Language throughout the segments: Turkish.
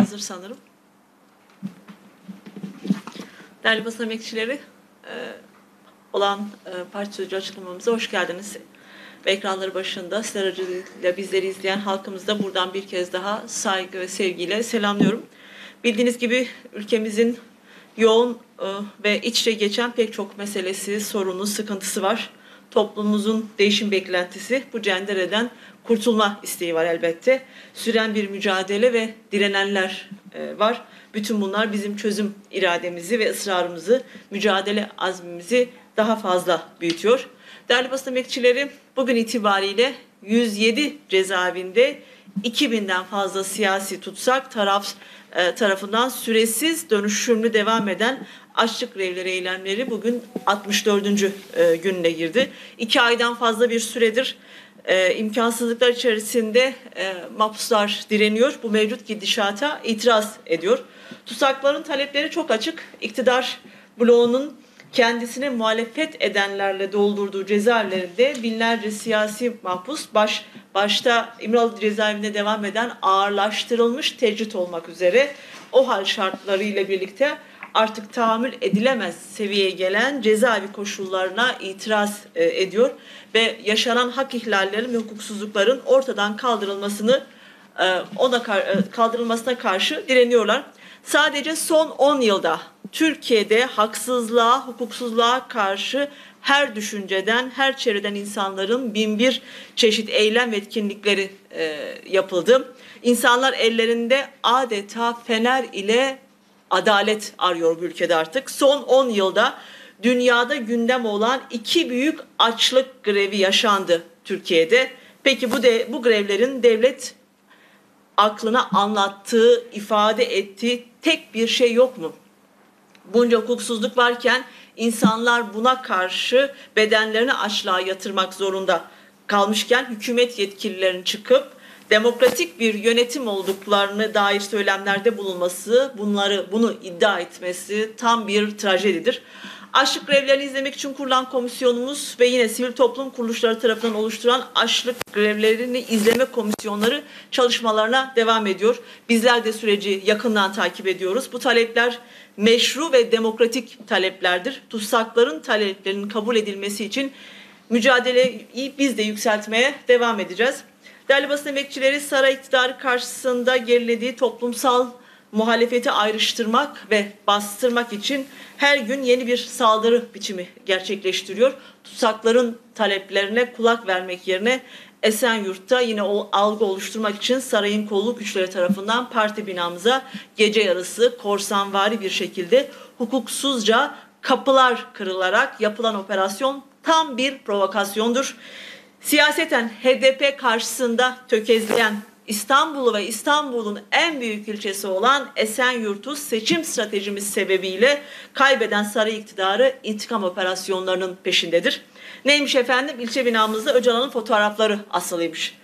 hazır sanırım. Değerli basın emekçileri, olan parti sözcü açıklamamıza hoş geldiniz. Ve ekranları başında sizler aracılığıyla bizleri izleyen halkımızda buradan bir kez daha saygı ve sevgiyle selamlıyorum. Bildiğiniz gibi ülkemizin yoğun ve iç içe geçen pek çok meselesi, sorunu, sıkıntısı var. Toplumumuzun değişim beklentisi, bu cendereden kurtulma isteği var elbette. Süren bir mücadele ve direnenler var. Bütün bunlar bizim çözüm irademizi ve ısrarımızı, mücadele azmimizi daha fazla büyütüyor. Değerli basın emekçileri, bugün itibariyle 107 cezaevinde 2000'den fazla siyasi tutsak tarafından süresiz dönüşümlü devam eden açlık grevleri, eylemleri bugün 64. gününe girdi. 2 aydan fazla bir süredir imkansızlıklar içerisinde mahpuslar direniyor. Bu mevcut gidişata itiraz ediyor. Tutsakların talepleri çok açık. İktidar bloğunun kendisine muhalefet edenlerle doldurduğu cezaevlerinde binlerce siyasi mahpus başta İmralı cezaevinde devam eden ağırlaştırılmış tecrit olmak üzere o hal şartlarıyla birlikte artık tahammül edilemez seviyeye gelen cezaevi koşullarına itiraz ediyor ve yaşanan hak ihlallerinin ve hukuksuzlukların ortadan kaldırılmasına karşı direniyorlar. Sadece son 10 yılda Türkiye'de haksızlığa, hukuksuzluğa karşı her düşünceden, her çevreden insanların binbir çeşit eylem ve etkinlikleri yapıldı. İnsanlar ellerinde adeta fener ile adalet arıyor bu ülkede artık. Son 10 yılda dünyada gündem olan 2 büyük açlık grevi yaşandı Türkiye'de. Peki bu grevlerin devlet aklına anlattığı, ifade ettiği tek bir şey yok mu? Bunca hukuksuzluk varken insanlar buna karşı bedenlerini açlığa yatırmak zorunda kalmışken hükümet yetkililerinin çıkıp demokratik bir yönetim olduklarını dair söylemlerde bulunması, bunu iddia etmesi tam bir trajedidir. Açlık grevlerini izlemek için kurulan komisyonumuz ve yine sivil toplum kuruluşları tarafından oluşturulan açlık grevlerini izleme komisyonları çalışmalarına devam ediyor. Bizler de süreci yakından takip ediyoruz. Bu talepler meşru ve demokratik taleplerdir. Tutsakların taleplerinin kabul edilmesi için mücadeleyi biz de yükseltmeye devam edeceğiz. Değerli basın emekçileri, saray iktidarı karşısında gerilediği toplumsal muhalefeti ayrıştırmak ve bastırmak için her gün yeni bir saldırı biçimi gerçekleştiriyor. Tutsakların taleplerine kulak vermek yerine Esenyurt'ta yine o algı oluşturmak için sarayın kolluk güçleri tarafından parti binamıza gece yarısı korsanvari bir şekilde hukuksuzca kapılar kırılarak yapılan operasyon tam bir provokasyondur. Siyaseten HDP karşısında tökezleyen İstanbul'u ve İstanbul'un en büyük ilçesi olan Esenyurt'u seçim stratejimiz sebebiyle kaybeden saray iktidarı intikam operasyonlarının peşindedir. Neymiş efendim? İlçe binamızda Öcalan'ın fotoğrafları asılıymış.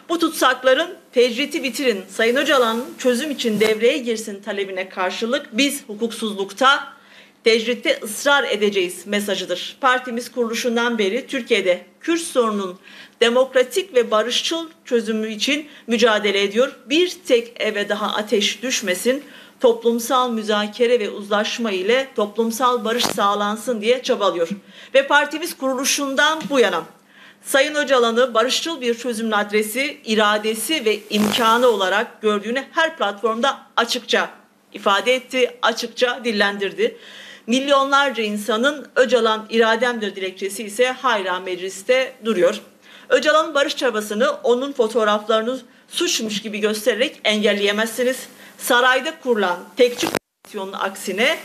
Bu tutsakların tecriti bitirin, Sayın Öcalan'ın çözüm için devreye girsin talebine karşılık biz hukuksuzlukta, tecritte ısrar edeceğiz mesajıdır. Partimiz kuruluşundan beri Türkiye'de Kürt sorunun demokratik ve barışçıl çözümü için mücadele ediyor. Bir tek eve daha ateş düşmesin, toplumsal müzakere ve uzlaşma ile toplumsal barış sağlansın diye çabalıyor. Ve partimiz kuruluşundan bu yana Sayın Öcalan'ı barışçıl bir çözümün adresi, iradesi ve imkanı olarak gördüğünü her platformda açıkça ifade etti, açıkça dillendirdi. Milyonlarca insanın Öcalan irademdir dilekçesi ise hala mecliste duruyor. Öcalan'ın barış çabasını onun fotoğraflarını suçmuş gibi göstererek engelleyemezsiniz. Sarayda kurulan tekçi komisyonun aksine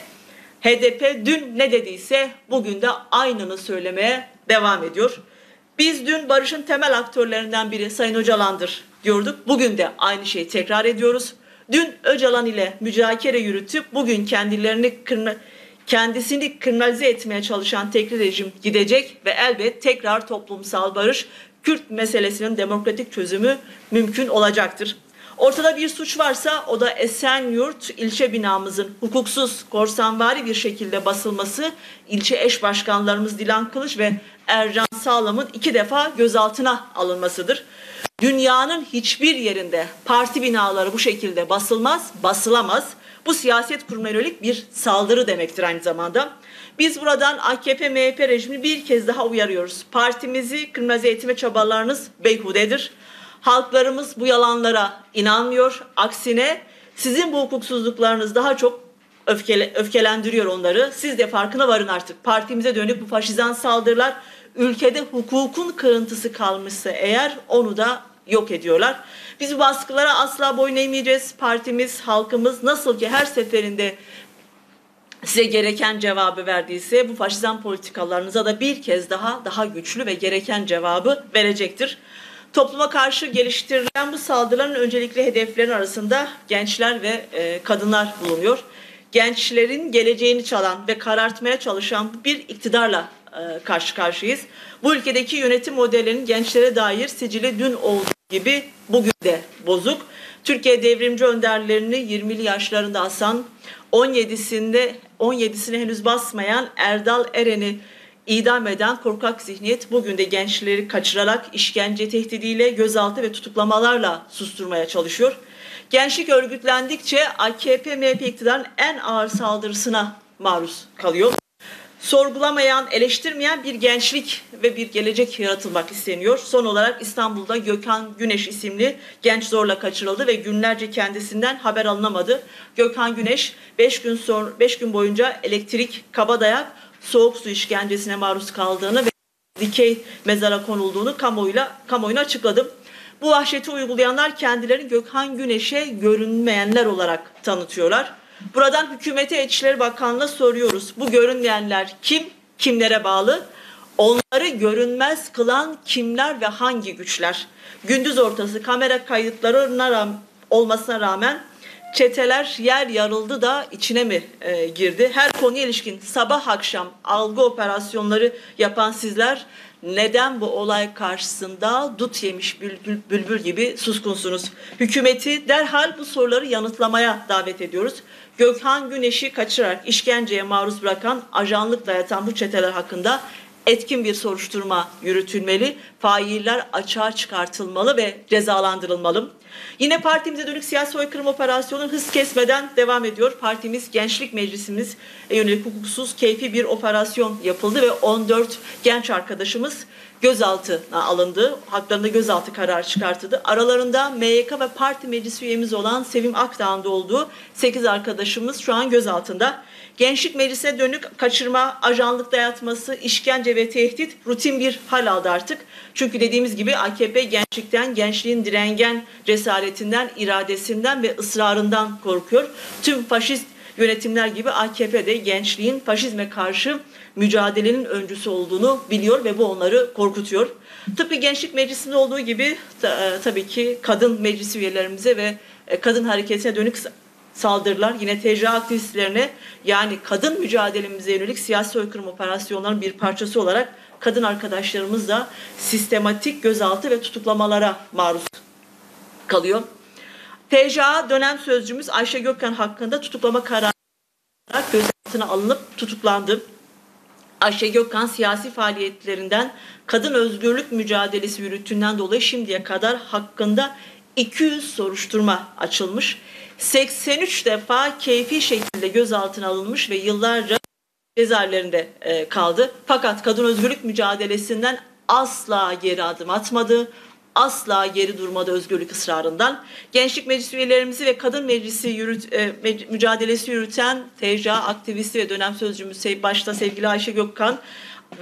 HDP dün ne dediyse bugün de aynını söylemeye devam ediyor. Biz dün barışın temel aktörlerinden biri Sayın Öcalan'dır diyorduk. Bugün de aynı şeyi tekrar ediyoruz. Dün Öcalan ile müzakere yürütüp bugün kendisini kriminalize etmeye çalışan tek rejim gidecek ve elbet tekrar toplumsal barış, Kürt meselesinin demokratik çözümü mümkün olacaktır. Ortada bir suç varsa o da Esenyurt ilçe binamızın hukuksuz, korsanvari bir şekilde basılması, ilçe eş başkanlarımız Dilan Kılıç ve Ercan Sağlam'ın 2 defa gözaltına alınmasıdır. Dünyanın hiçbir yerinde parti binaları bu şekilde basılmaz, basılamaz. Bu siyaset kurumuna yönelik bir saldırı demektir aynı zamanda. Biz buradan AKP-MHP rejimini bir kez daha uyarıyoruz. Partimizi kriminalize etme çabalarınız beyhudedir. Halklarımız bu yalanlara inanmıyor. Aksine sizin bu hukuksuzluklarınız daha çok öfkelendiriyor onları. Siz de farkına varın artık. Partimize dönük bu faşizan saldırılar ülkede hukukun kırıntısı kalmışsa eğer onu da yok ediyorlar. Biz bu baskılara asla boyun eğmeyeceğiz. Partimiz, halkımız nasıl ki her seferinde size gereken cevabı verdiyse bu faşizan politikalarınıza da bir kez daha güçlü ve gereken cevabı verecektir. Topluma karşı geliştirilen bu saldırıların öncelikli hedeflerin arasında gençler ve kadınlar bulunuyor. Gençlerin geleceğini çalan ve karartmaya çalışan bir iktidarla karşı karşıyayız. Bu ülkedeki yönetim modellerinin gençlere dair sicili dün olduğu gibi bugün de bozuk. Türkiye devrimci önderlerini 20'li yaşlarında asan, 17'sine henüz basmayan Erdal Eren'i idam eden korkak zihniyet bugün de gençleri kaçırarak işkence tehdidiyle, gözaltı ve tutuklamalarla susturmaya çalışıyor. Gençlik örgütlendikçe AKP-MHP iktidarın en ağır saldırısına maruz kalıyor. Sorgulamayan, eleştirmeyen bir gençlik ve bir gelecek yaratılmak isteniyor. Son olarak İstanbul'da Gökhan Güneş isimli genç zorla kaçırıldı ve günlerce kendisinden haber alınamadı. Gökhan Güneş 5 gün boyunca elektrik, kabadayak, soğuk su işkencesine maruz kaldığını ve dikey mezara konulduğunu kamuoyuna açıkladı. Bu vahşeti uygulayanlar kendilerini Gökhan Güneş'e görünmeyenler olarak tanıtıyorlar. Buradan hükümete, İçişleri Bakanlığı'na soruyoruz. Bu görünmeyenler kim, kimlere bağlı? Onları görünmez kılan kimler ve hangi güçler? Gündüz ortası kamera kayıtları olmasına rağmen çeteler yer yarıldı da içine mi girdi? Her konuya ilişkin sabah akşam algı operasyonları yapan sizler neden bu olay karşısında dut yemiş bülbül gibi suskunsunuz? Hükümeti derhal bu soruları yanıtlamaya davet ediyoruz. Gökhan Güneş'i kaçırarak işkenceye maruz bırakan, ajanlık dayatan bu çeteler hakkında etkin bir soruşturma yürütülmeli, failler açığa çıkartılmalı ve cezalandırılmalı. Yine partimize dönük siyasi soykırım operasyonu hız kesmeden devam ediyor. Partimiz Gençlik Meclisimiz yönelik hukuksuz keyfi bir operasyon yapıldı ve 14 genç arkadaşımız gözaltına alındı. Haklarında gözaltı kararı çıkartıldı. Aralarında MYK ve parti meclis üyemiz olan Sevim Akdağ'ın da olduğu 8 arkadaşımız şu an gözaltında. Gençlik Meclisi'ne dönük kaçırma, ajanlık dayatması, işkence ve tehdit rutin bir hal aldı artık. Çünkü dediğimiz gibi AKP gençlikten, gençliğin direngen cesaretinden, iradesinden ve ısrarından korkuyor. Tüm faşist yönetimler gibi AKP de gençliğin faşizme karşı mücadelenin öncüsü olduğunu biliyor ve bu onları korkutuyor. Tıpkı Gençlik Meclisi'nde olduğu gibi tabii ki kadın meclis üyelerimize ve kadın hareketine dönük saldırılar yine TCA aktivistlerine, yani kadın mücadelemize yönelik siyasi soykırım operasyonlarının bir parçası olarak kadın arkadaşlarımız da sistematik gözaltı ve tutuklamalara maruz kalıyor. TCA dönem sözcümüz Ayşe Gökhan hakkında tutuklama kararı gözaltına alınıp tutuklandı. Ayşe Gökhan siyasi faaliyetlerinden, kadın özgürlük mücadelesi yürüttüğünden dolayı şimdiye kadar hakkında 200 soruşturma açılmış. 83 defa keyfi şekilde gözaltına alınmış ve yıllarca cezaevlerinde kaldı. Fakat kadın özgürlük mücadelesinden asla geri adım atmadı. Asla geri durmadı özgürlük ısrarından. Gençlik meclis üyelerimizi ve kadın meclisi mücadelesi yürüten TCA aktivisti ve dönem sözcümüz başta sevgili Ayşe Gökhan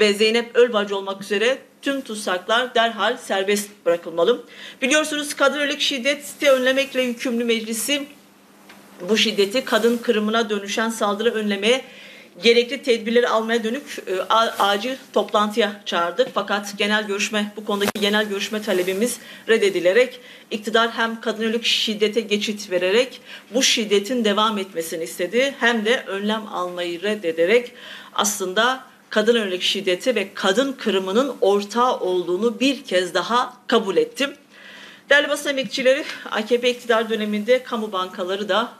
ve Zeynep Ölbacı olmak üzere tüm tutsaklar derhal serbest bırakılmalı. Biliyorsunuz kadın yönelik şiddeti önlemekle yükümlü meclisi bu şiddeti kadın kırımına dönüşen saldırı önlemeye gerekli tedbirleri almaya dönük acil toplantıya çağırdık. Fakat bu konudaki genel görüşme talebimiz reddedilerek iktidar hem kadın yönelik şiddete geçit vererek bu şiddetin devam etmesini istedi, hem de önlem almayı reddederek aslında kadın yönelik şiddeti ve kadın kırımının ortağı olduğunu bir kez daha kabul ettim. Değerli basın emekçileri, AKP iktidar döneminde kamu bankaları da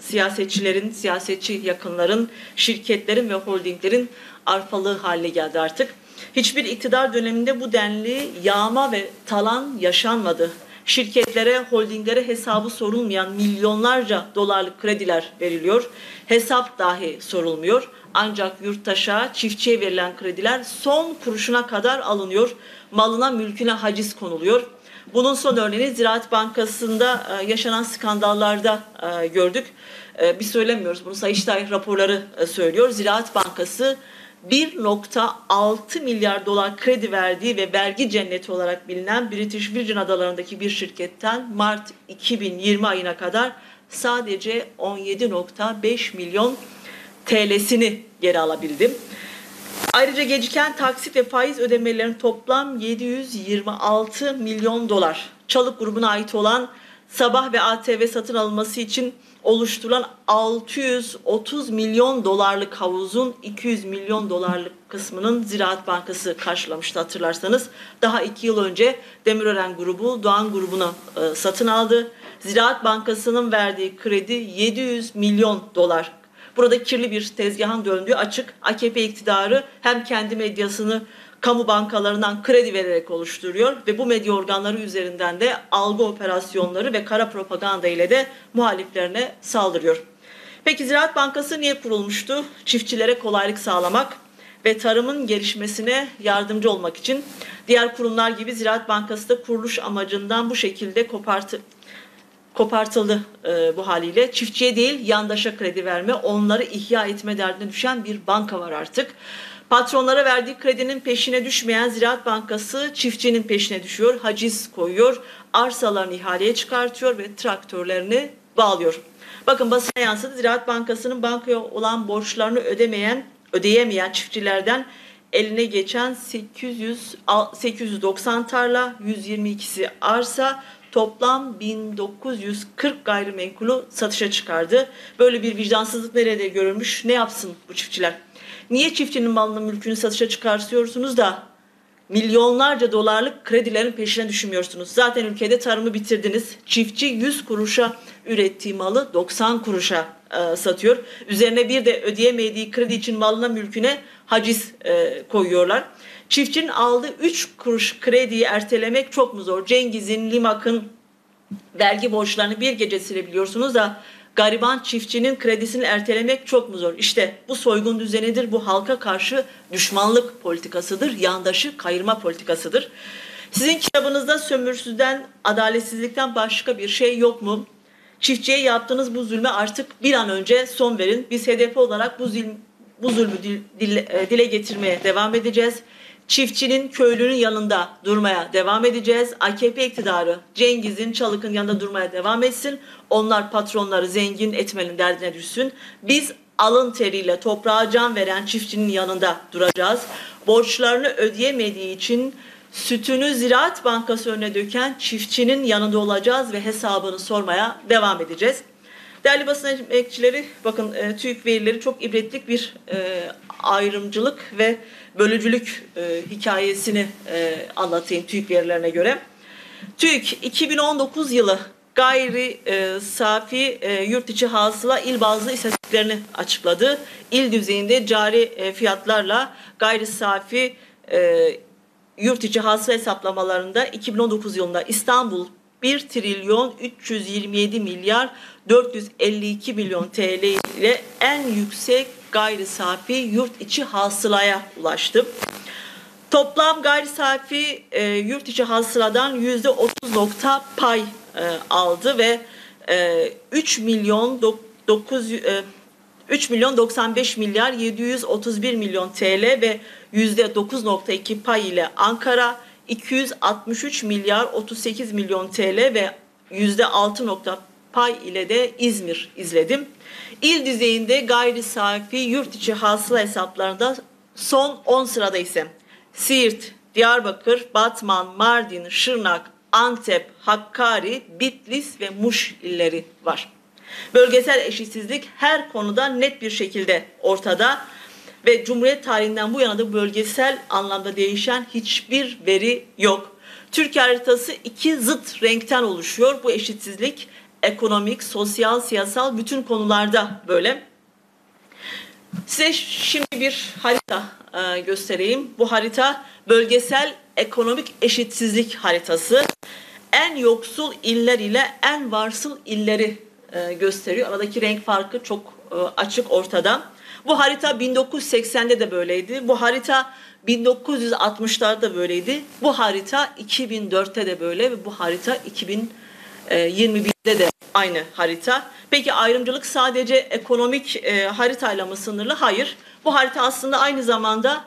siyasetçilerin, siyasetçi yakınların, şirketlerin ve holdinglerin arpalığı haline geldi artık. Hiçbir iktidar döneminde bu denli yağma ve talan yaşanmadı. Şirketlere, holdinglere hesabı sorulmayan milyonlarca dolarlık krediler veriliyor. Hesap dahi sorulmuyor. Ancak yurttaşa, çiftçiye verilen krediler son kuruşuna kadar alınıyor. Malına, mülküne haciz konuluyor. Bunun son örneğini Ziraat Bankası'nda yaşanan skandallarda gördük. Biz söylemiyoruz bunu, Sayıştay raporları söylüyor. Ziraat Bankası 1,6 milyar dolar kredi verdiği ve vergi cenneti olarak bilinen British Virgin Adaları'ndaki bir şirketten Mart 2020 ayına kadar sadece 17,5 milyon TL'sini geri alabildim. Ayrıca geciken taksit ve faiz ödemelerinin toplam 726 milyon dolar. Çalık grubuna ait olan Sabah ve ATV satın alınması için oluşturulan 630 milyon dolarlık havuzun 200 milyon dolarlık kısmının Ziraat Bankası karşılamıştı hatırlarsanız. Daha 2 yıl önce Demirören grubu Doğan grubunu satın aldı. Ziraat Bankası'nın verdiği kredi 700 milyon dolar. Burada kirli bir tezgahın döndüğü açık. AKP iktidarı hem kendi medyasını kamu bankalarından kredi vererek oluşturuyor ve bu medya organları üzerinden de algı operasyonları ve kara propaganda ile de muhaliflerine saldırıyor. Peki Ziraat Bankası niye kurulmuştu? Çiftçilere kolaylık sağlamak ve tarımın gelişmesine yardımcı olmak için. Diğer kurumlar gibi Ziraat Bankası da kuruluş amacından bu şekilde kopartıldı bu haliyle. Çiftçiye değil yandaşa kredi verme, onları ihya etme derdine düşen bir banka var artık. Patronlara verdiği kredinin peşine düşmeyen Ziraat Bankası çiftçinin peşine düşüyor, haciz koyuyor, arsalarını ihaleye çıkartıyor ve traktörlerini bağlıyor. Bakın basına yansıdı. Ziraat Bankası'nın bankaya olan borçlarını ödeyemeyen çiftçilerden eline geçen 890 tarla, 122'si arsa, toplam 1940 gayrimenkulü satışa çıkardı. Böyle bir vicdansızlık nerede görülmüş? Ne yapsın bu çiftçiler? Niye çiftçinin malını mülkünü satışa çıkartıyorsunuz da milyonlarca dolarlık kredilerin peşine düşmüyorsunuz? Zaten ülkede tarımı bitirdiniz. Çiftçi 100 kuruşa ürettiği malı 90 kuruşa satıyor. Üzerine bir de ödeyemediği kredi için malına mülküne haciz koyuyorlar. Çiftçinin aldığı 3 kuruş krediyi ertelemek çok mu zor? Cengiz'in, Limak'ın vergi borçlarını bir gece silebiliyorsunuz da gariban çiftçinin kredisini ertelemek çok mu zor? İşte bu soygun düzenidir, bu halka karşı düşmanlık politikasıdır, yandaşı kayırma politikasıdır. Sizin kitabınızda sömürüsüzden, adaletsizlikten başka bir şey yok mu? Çiftçiye yaptığınız bu zulme artık bir an önce son verin. Biz HDP olarak bu zulmü dile getirmeye devam edeceğiz. Çiftçinin, köylünün yanında durmaya devam edeceğiz. AKP iktidarı Cengiz'in, Çalık'ın yanında durmaya devam etsin. Onlar patronları zengin etmenin derdine düşsün. Biz alın teriyle toprağa can veren çiftçinin yanında duracağız. Borçlarını ödeyemediği için sütünü Ziraat Bankası önüne döken çiftçinin yanında olacağız ve hesabını sormaya devam edeceğiz. Değerli basın emekçileri, bakın TÜİK verileri çok ibretlik bir ayrımcılık ve bölücülük hikayesini anlatayım TÜİK verilerine göre. TÜİK 2019 yılı gayri safi yurt içi hasıla il bazlı istatistiklerini açıkladı. İl düzeyinde cari fiyatlarla gayri safi yurt içi hasıla hesaplamalarında 2019 yılında İstanbul 1 trilyon 327 milyar 452 milyon TL ile en yüksek gayri safi yurt içi hasılaya ulaştı. Toplam gayri safi yurt içi hasıladan %30 nokta pay aldı ve 3 milyon 95 milyar 731 milyon TL ve %9,2 pay ile Ankara, 263 milyar 38 milyon TL ve %6 pay ile de İzmir izledim. İl düzeyinde gayri safi yurt içi hasıla hesaplarında son 10 sırada ise Siirt, Diyarbakır, Batman, Mardin, Şırnak, Antep, Hakkari, Bitlis ve Muş illeri var. Bölgesel eşitsizlik her konuda net bir şekilde ortada ve Cumhuriyet tarihinden bu yana da bölgesel anlamda değişen hiçbir veri yok. Türkiye haritası iki zıt renkten oluşuyor. Bu eşitsizlik ekonomik, sosyal, siyasal bütün konularda böyle. Size şimdi bir harita göstereyim. Bu harita bölgesel ekonomik eşitsizlik haritası. En yoksul iller ile en varsıl illeri gösteriyor. Aradaki renk farkı çok açık ortada. Bu harita 1980'de de böyleydi. Bu harita 1960'larda böyleydi. Bu harita 2004'te de böyle ve bu harita 2021'de de aynı harita. Peki ayrımcılık sadece ekonomik haritayla mı sınırlı? Hayır. Bu harita aslında aynı zamanda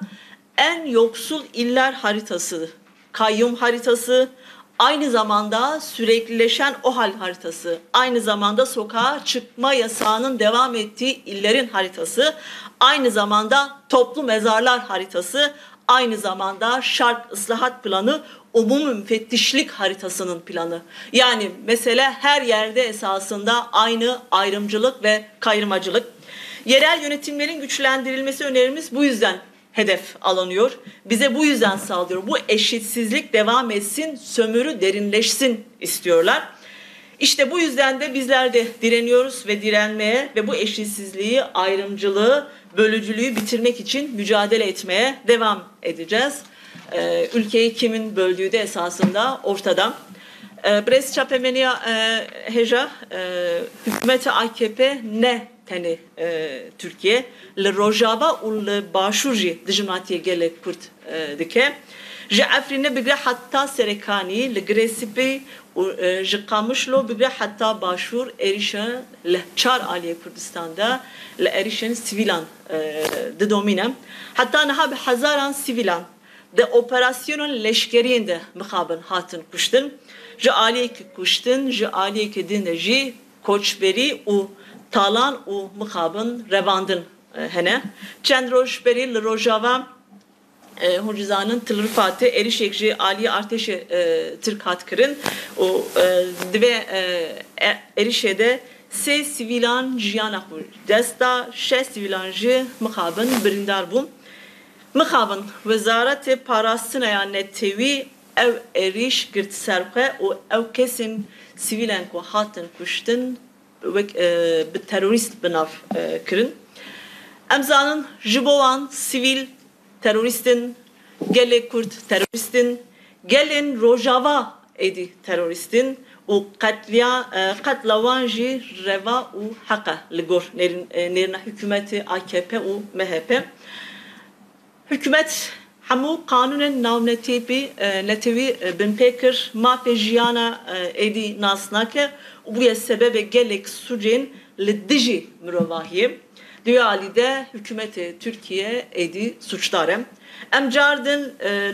en yoksul iller haritası, kayyum haritası, aynı zamanda süreklileşen OHAL haritası, aynı zamanda sokağa çıkma yasağının devam ettiği illerin haritası, aynı zamanda toplu mezarlar haritası, aynı zamanda şart ıslahat planı, umumi müfettişlik haritasının planı. Yani mesele her yerde esasında aynı ayrımcılık ve kayırmacılık. Yerel yönetimlerin güçlendirilmesi önerimiz bu yüzden hedef alınıyor. Bize bu yüzden sağlıyor. Bu eşitsizlik devam etsin, sömürü derinleşsin istiyorlar. İşte bu yüzden de bizler de direniyoruz ve direnmeye ve bu eşitsizliği, ayrımcılığı, bölücülüğü bitirmek için mücadele etmeye devam edeceğiz. Ülkeyi kimin böldüğü de esasında ortada. Brez Çapemeniya Heja, hükümeti AKP ne teni Türkiye, li Rojava u li Başur jî dijminatiye gelek Kurd dike. Ji Efrînê bigire hatta Serekanî, li Gireşîpê û ji Qamişlo bigire hatta Başur êrişa li çar aliyê Kurdistan'da li êrişên sivîlan didomîne. Hatta niha bi hezaran sivîlan de operasyonun leşkeriyên de mixabin hatin kuştin. Ji aliyekî kuştin, ji aliyekî din de jî koçberî û talan û mixabin revandin hene. Çend roj berî li Rojava Hurcizanın tılırfatı erişek jî aliye arteşe Türk hat kirin û divê erişede sê sivîlan jiyana xwe desta şeş sivîlan jî mixabin birîndar bûn. Mixabin Wezaretê Parastinaya Netewî ew êriş girt ser xwe û ew kesên sivîlan ku hatin kuştin bi terorîst binav kirin. Em zanin ji bo wan sivîl teröristin, gelê Kurd teröristin, gelên Rojava êdî teröristin û qetla wan jî reva û heqa li gor nêrina hükümeti AKP û MHP. Hükümet hemû kanûnên navnetewî bin pêkir mafê jiyana êdî nas nake û bu ye sebebê gelek sucên li dijî mirovahiyê. Duyalide hükümeti Türkiye edi suçlarım. Em cardin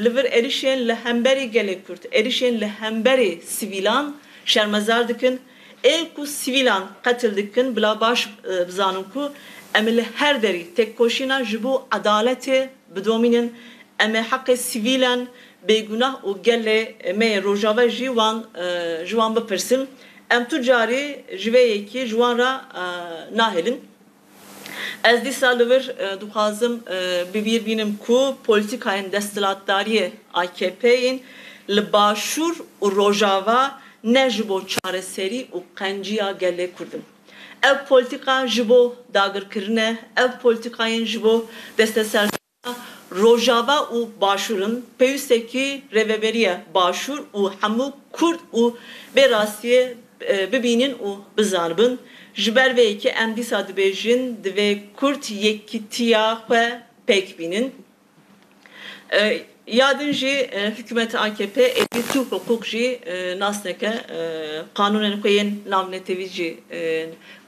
li vir erişên li hemberî gelek Kurd, erişên li hemberî sivîlan şermezar dikin. Ev ku sivîlan qetil dikin bila baş bizanin ku em li her derî tek koşîna ji bo adaletê bidomînin. Em ê heqê sivîlan bêgunah û gelê me Rojava jî wan bipirsin. Em tu carî ji vê yekî ji wan re nahêlin. Ez dîsa li vir dixwazim bibîr bînim ku polîtikayên desthilatdariyê AKP'yên li Başûr û Rojava ne ji bo çareserî û qenciya gelê Kurdin. Ev polîtika ji bo dagirkirinê, ev polîtikayên ji bo desteserkirina Rojava û Başûr'un pêwîstekî rêveberiya Başûr û hemû Kurd û bê rastiyê bibînin û bizanibin. Ji ber vê yekê em dîsa dibêjin divê Kurd yekîtiya xwe pêk bînin. Yadin jî hükümeti AKP êdî tû hukuk jî nas neke kanûnên xwe yên navnetewî jî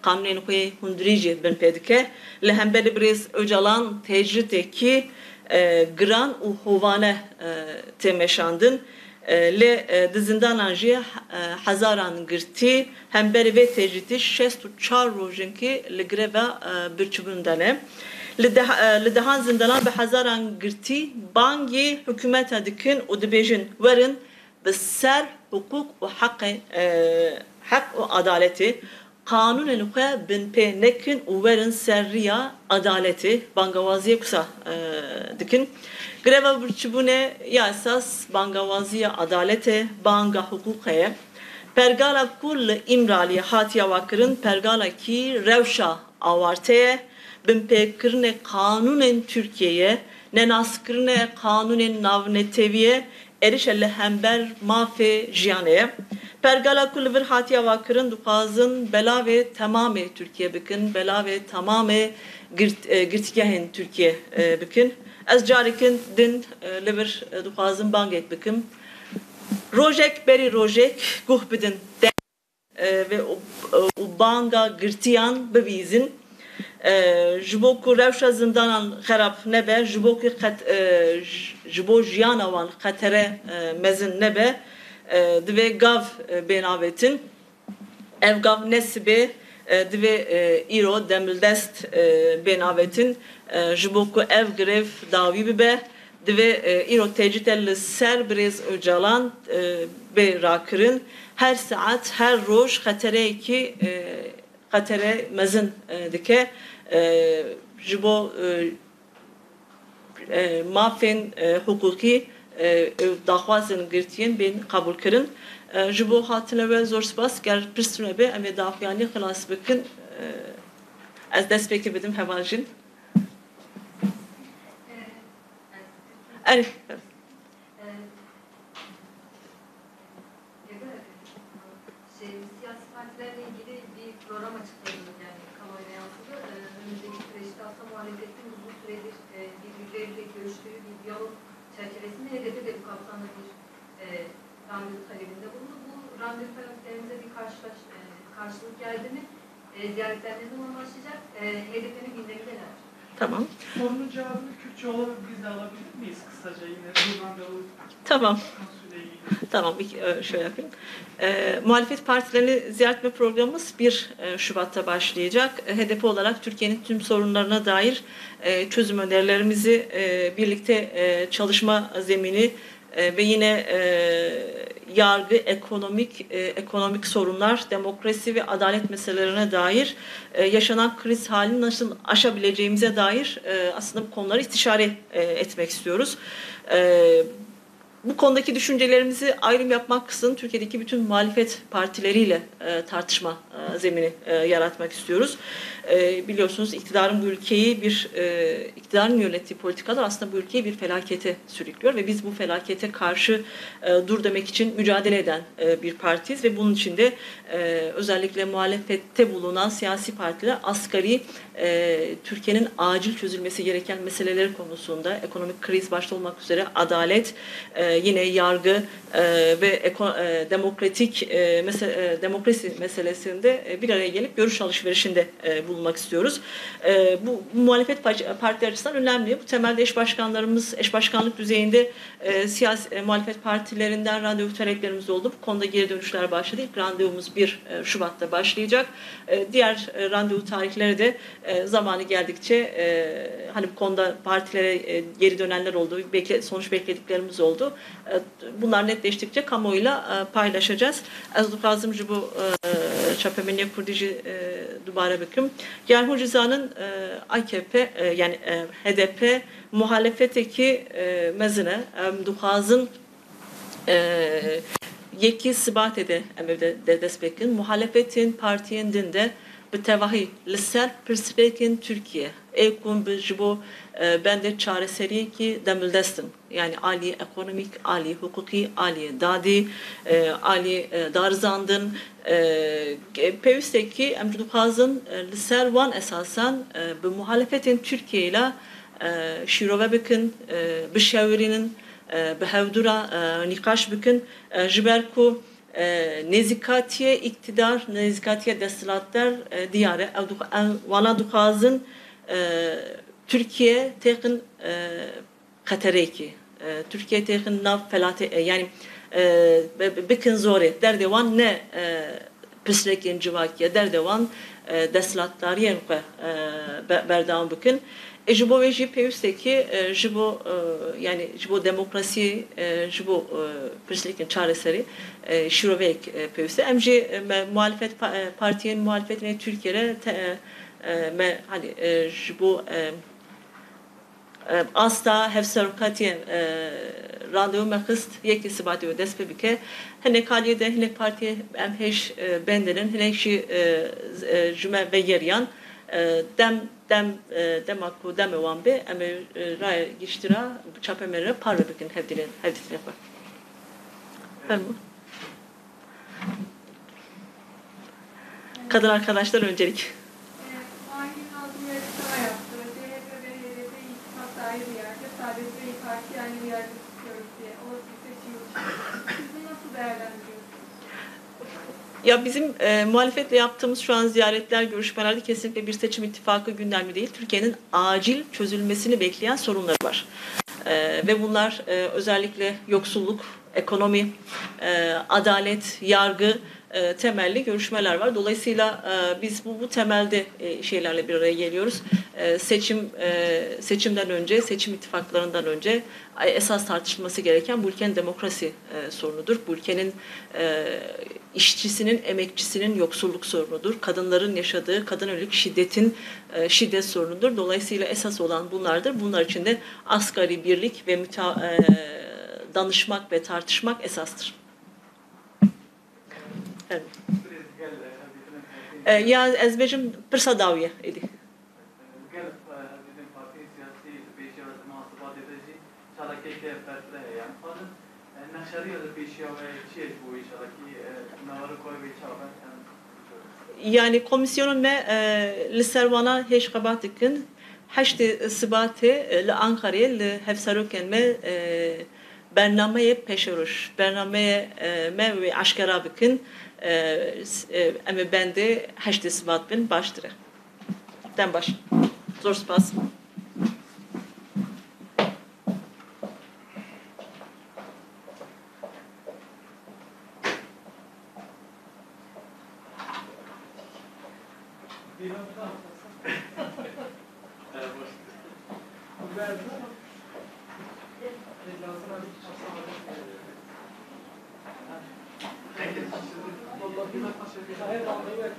kanûnên xwe hundirî jî bin pê dike. Li hemberî Brêz Öcalan tecrütekî giran û hovane tê meşandin. Li di zindanan jî hezaran girtî hemberî vê tecrütî 64 rojinkî li greva birçîbûn de ne. Li dehan zindanan bi hezaran girtî bangê hikûmeta dikin û dibêjin werin bi ser hukuk û hek û adaletê kanûnên xwe bin pê nekin û werin ser rêya adaletê bangawaziyê kusa dikin. Greva birçîbûnê ya esas bangawaziya adaletê banga hukukê pergala ku li İmraliyê hatiye wakirin pergala kî rewşa awarteye binpekirne kanunen Türkiye'ye ne naskirne kanunen navneteviye erişelle hember mafe jiyaneye pergala kulvir hatiya vakırın dukazın bela ve tamame Türkiye bikin bela ve tamame girtgehin Türkiye bikin ez carikin din livir dukazın banget bikim rojek beri rojek guh bidin ve o banga girtiyan bevizin jibo ku rewşa zindanan xerab nebe jibo ki jibo jiyana wan xetere mezin nebe dibe gav benavetin ev gav nesibe dibe iro demildest benavetin jibo ku ev grev davi bibe dibe iro tecitel ser brez öcalan be rakırın her saat her roj xetere ki xetere mezin dike jibo mafin hukuki daxwazın girtiyen ben kabul kırın jibo hatine ve zor spas ger pristune be em dafiyani xalas bikin az dest peki bidim hevalcin evet siyasi partilerle ilgili bir program açıkladınız yani kamuoyuna yansıdı. Önümüzdeki süreçte aslında muhalefetin uzun süredir birbirleriyle görüştüğü bir diyalog çerçevesinde HDP de bu kapsamda bir randevu talebinde bulundu. Bu randevu taleplerimize bir karşılık geldi mi? Ziyaretler ne zaman başlayacak? HDP'nin gündemi neler? tamam. Sorunun cevabını Kürtçe olarak biz de alabilir miyiz kısaca yine bu randevu Tamam. konusuyla ilgili? Tamam, şöyle yapayım. Muhalefet partilerini ziyaret etme programımız 1 Şubat'ta başlayacak. HDP olarak Türkiye'nin tüm sorunlarına dair çözüm önerilerimizi birlikte çalışma zemini ve yine yargı, ekonomik sorunlar, demokrasi ve adalet meselelerine dair yaşanan kriz halini nasıl aşabileceğimize dair aslında bu konuları istişare etmek istiyoruz. Bu konudaki düşüncelerimizi ayrım yapmaksızın Türkiye'deki bütün muhalefet partileriyle tartışma zemini yaratmak istiyoruz. Biliyorsunuz iktidarın bu ülkeyi iktidarın yönettiği politikalar aslında bu ülkeyi bir felakete sürüklüyor ve biz bu felakete karşı dur demek için mücadele eden bir partiyiz ve bunun için de özellikle muhalefette bulunan siyasi partiler asgari Türkiye'nin acil çözülmesi gereken meseleleri konusunda ekonomik kriz başta olmak üzere adalet, yine yargı ve demokrasi meselesinde bir araya gelip görüş alışverişinde bulunmak istiyoruz. Bu muhalefet partileri açısından önemli. Bu temelde eş başkanlık düzeyinde siyasi muhalefet partilerinden randevu taleplerimiz oldu. Bu konuda geri dönüşler başladı. İlk randevumuz 1 Şubat'ta başlayacak. Diğer randevu tarihleri de zamanı geldikçe hani bu konuda partilere geri dönenler oldu, sonuç beklediklerimiz oldu. Bunlar netleştikçe kamuoyuyla paylaşacağız. Ez dukazım ji bu çapemeniye kurdici dubara bakım. Yani Hucizan'ın AKP yani HDP muhalefeteki mezine dukazın yeki sibat ede emevde despekin muhalefetin partiyen dinde بتواهی لسر پرسپیکن Türkiye ekun bu bende çareseri ki demildestin yani ali ekonomik ali hukuki ali dadi ali darzandın pevisteki emcudukazın lser van esasen bu muhalefetin Türkiye ile şirove bikin bişevirinin behevdura nikaş bikin jiberku nezikatiye iktidar, nezikatiye destilatlar diyare vala dukazın Türkiye tekin katereki Türkiye tekin nav felate yani bikin zori derdevan ne pislekin civakiye derdevan destilatlar yenke berdavan bikin jibo ve jipevsteki jibo yani jibo demokrasi jibo pislekin çareseri şirovek pevste emji muhalefet partiyenin muhalefetine Türkiye'de hani jibo asta hevserukatiye randevu mekist yeki sibati despe bike hene kaliyede hene partiye emheş benderin hene şi cüme ve yeryan dem akku dem evan be eme ray giştira çapemere parve bikin hevdile yapar. Kadın arkadaşlar öncelik. Hangi Nazım ve Sıra yaptı? CHP ve HDP ittifak dair bir yerde, Saadet ve İYİ Parti aynı bir yerde tutuyoruz diye. Olası bir seçim için. Siz bunu nasıl değerlendiriyorsunuz? Ya bizim muhalefetle yaptığımız şu an ziyaretler, görüşmelerde kesinlikle bir seçim ittifakı gündemi değil. Türkiye'nin acil çözülmesini bekleyen sorunları var. Ve bunlar özellikle yoksulluk, ekonomi, adalet, yargı temelli görüşmeler var. Dolayısıyla biz bu temelde şeylerle bir araya geliyoruz. Seçimden önce, seçim ittifaklarından önce esas tartışılması gereken bu ülkenin demokrasi sorunudur. Bu ülkenin işçisinin, emekçisinin yoksulluk sorunudur. Kadınların yaşadığı kadın yönelik şiddet sorunudur. Dolayısıyla esas olan bunlardır. Bunlar için de asgari birlik ve danışmak ve tartışmak esastır. Evet. Ya ezbecim pırsa daviye idi. Yani komisyonun ve liservana heş kabatikin heşte sıbate li Ankara'ya li hefsaroken me bernameye peşeruş bernameye me ve aşkara bikin ama ben de heşte sıbat bin baştırı. Den baş. Zor spas. Hayır, anlayı ver.